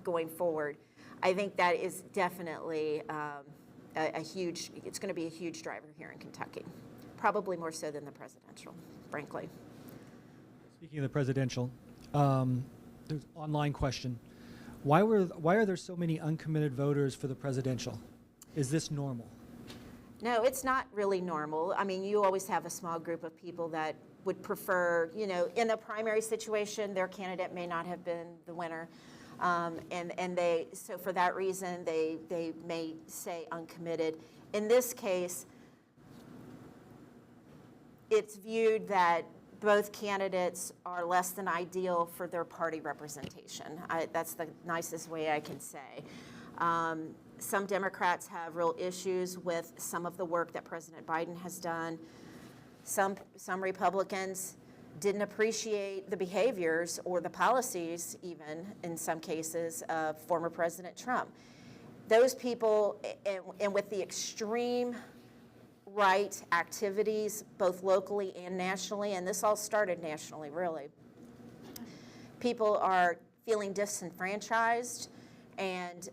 going forward. I think that is definitely it's going to be a huge driver here in Kentucky, probably more so than the presidential, frankly. Speaking of the presidential, there's an online question. Why are there so many uncommitted voters for the presidential? Is this normal? No, it's not really normal. I mean, you always have a small group of people that would prefer, in a primary situation, their candidate may not have been the winner. So for that reason, they may say uncommitted. In this case, it's viewed that both candidates are less than ideal for their party representation. That's the nicest way I can say. Some Democrats have real issues with some of the work that President Biden has done. Some Republicans didn't appreciate the behaviors or the policies, even in some cases, of former President Trump. Those people, and with the extreme right activities, both locally and nationally, and this all started nationally, really, people are feeling disenfranchised and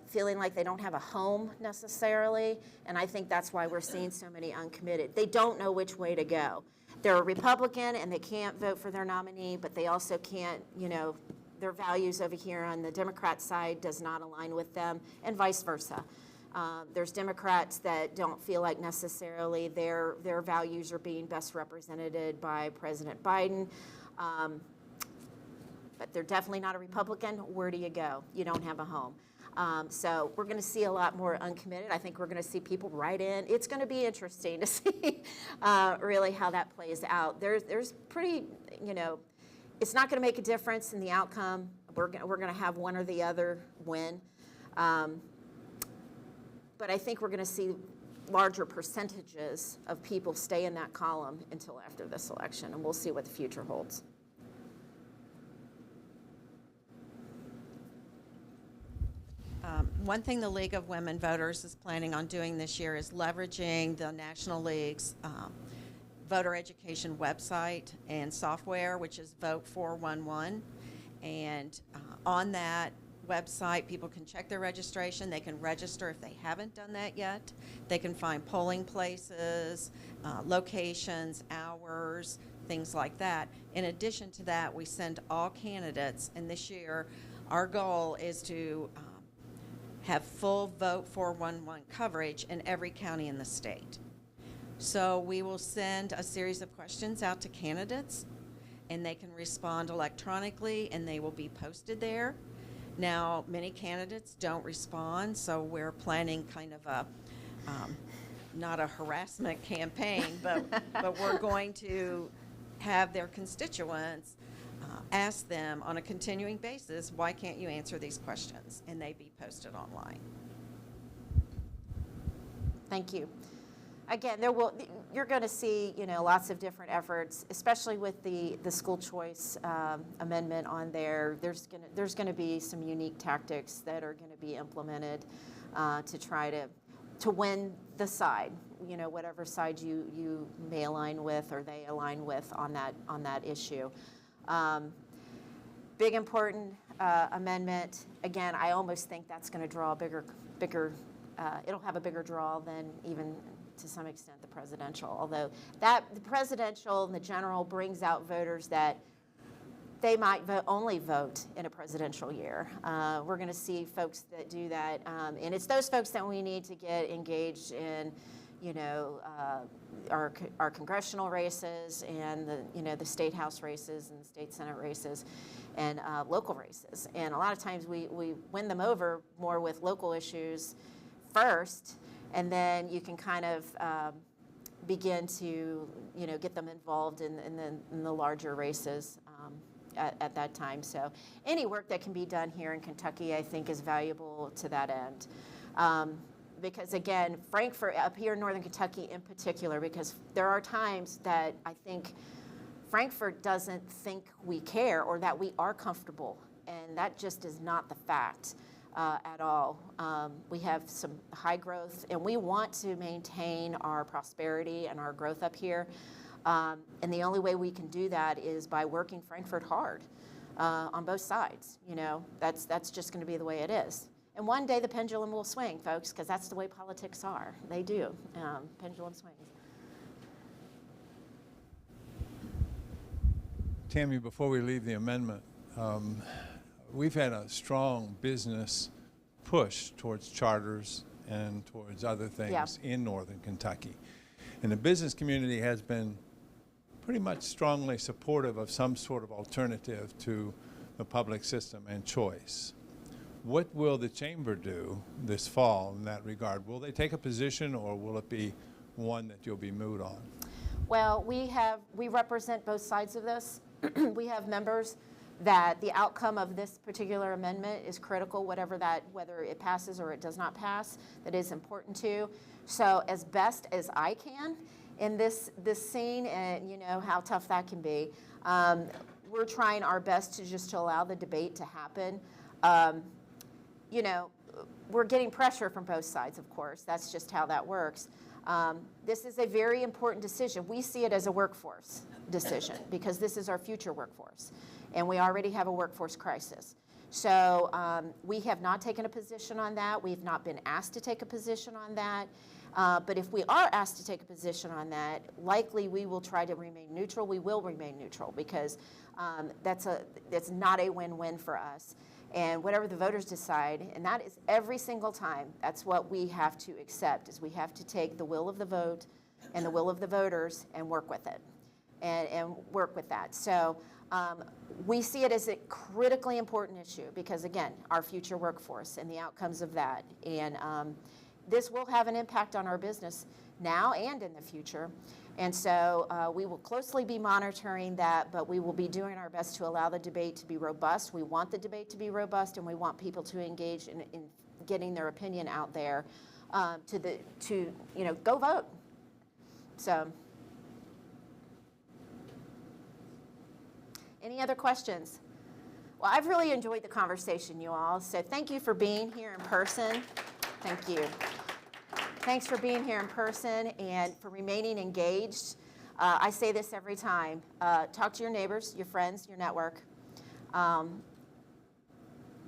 feeling like they don't have a home necessarily, and I think that's why we're seeing so many uncommitted. They don't know which way to go. They're a Republican and they can't vote for their nominee, but they also can't, their values over here on the Democrat side does not align with them, and vice versa. There's Democrats that don't feel like necessarily their values are being best represented by President Biden. But they're definitely not a Republican. Where do you go? You don't have a home. So we're going to see a lot more uncommitted. I think we're going to see people write in. It's going to be interesting to see really how that plays out. There's pretty, it's not going to make a difference in the outcome. We're going to have one or the other win. But I think we're going to see larger percentages of people stay in that column until after this election, and we'll see what the future holds. One thing the League of Women Voters is planning on doing this year is leveraging the National League's voter education website and software, which is Vote 411. And on that website, people can check their registration. They can register if they haven't done that yet. They can find polling places, locations, hours, things like that. In addition to that, we send all candidates, and this year our goal is to have full Vote 411 coverage in every county in the state. So we will send a series of questions out to candidates, and they can respond electronically, and they will be posted there. Now, many candidates don't respond, so we're planning kind of a, not a harassment campaign, but we're going to have their constituents ask them on a continuing basis, why can't you answer these questions? And they be posted online. Thank you. Again, you're going to see, lots of different efforts, especially with the school choice amendment on there. There's going to be some unique tactics that are going to be implemented to try to win the side, whatever side you may align with or they align with on that issue. Big important amendment. Again, I almost think that's going to draw a bigger. It'll have a bigger draw than even to some extent the presidential. Although the presidential in the general brings out voters that they might only vote in a presidential year. We're going to see folks that do that, and it's those folks that we need to get engaged in, our congressional races and the state house races and the state senate races and local races. And a lot of times we win them over more with local issues first, and then you can kind of begin to get them involved in the larger races at that time. So any work that can be done here in Kentucky, I think, is valuable to that end. Because again, Frankfort, up here in Northern Kentucky in particular, because there are times that I think Frankfort doesn't think we care or that we are comfortable, and that just is not the fact at all. We have some high growth, and we want to maintain our prosperity and our growth up here. And the only way we can do that is by working Frankfort hard on both sides. That's just going to be the way it is. And one day the pendulum will swing, folks, because that's the way politics are. They do. Pendulum swings. Tami, before we leave the amendment, we've had a strong business push towards charters and towards other things in Northern Kentucky. And the business community has been pretty much strongly supportive of some sort of alternative to the public system and choice. What will the chamber do this fall in that regard? Will they take a position, or will it be one that you'll be moot on? Well, we represent both sides of this. We have members that the outcome of this particular amendment is critical, whether it passes or it does not pass, that is important too. So as best as I can in this scene, and you know how tough that can be, we're trying our best to allow the debate to happen. We're getting pressure from both sides, of course. That's just how that works. This is a very important decision. We see it as a workforce decision because this is our future workforce, and we already have a workforce crisis. So we have not taken a position on that. We've not been asked to take a position on that. But if we are asked to take a position on that, likely we will try to remain neutral. We will remain neutral because that's not a win-win for us. And whatever the voters decide, and that is every single time, that's what we have to accept, is we have to take the will of the vote and the will of the voters and work with it, and work with that. So we see it as a critically important issue because, again, our future workforce and the outcomes of that. And this will have an impact on our business now and in the future. And so we will closely be monitoring that, but we will be doing our best to allow the debate to be robust. We want the debate to be robust, and we want people to engage in getting their opinion out there to go vote. So, any other questions? Well, I've really enjoyed the conversation, you all. So thank you for being here in person. Thank you. Thanks for being here in person and for remaining engaged. I say this every time. Talk to your neighbors, your friends, your network. Know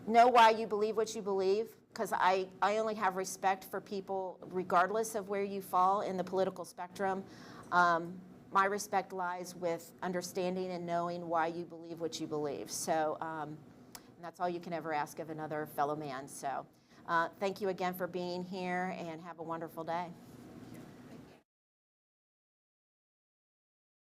why you believe what you believe, because I only have respect for people regardless of where you fall in the political spectrum. My respect lies with understanding and knowing why you believe what you believe. So and that's all you can ever ask of another fellow man. So thank you again for being here, and have a wonderful day.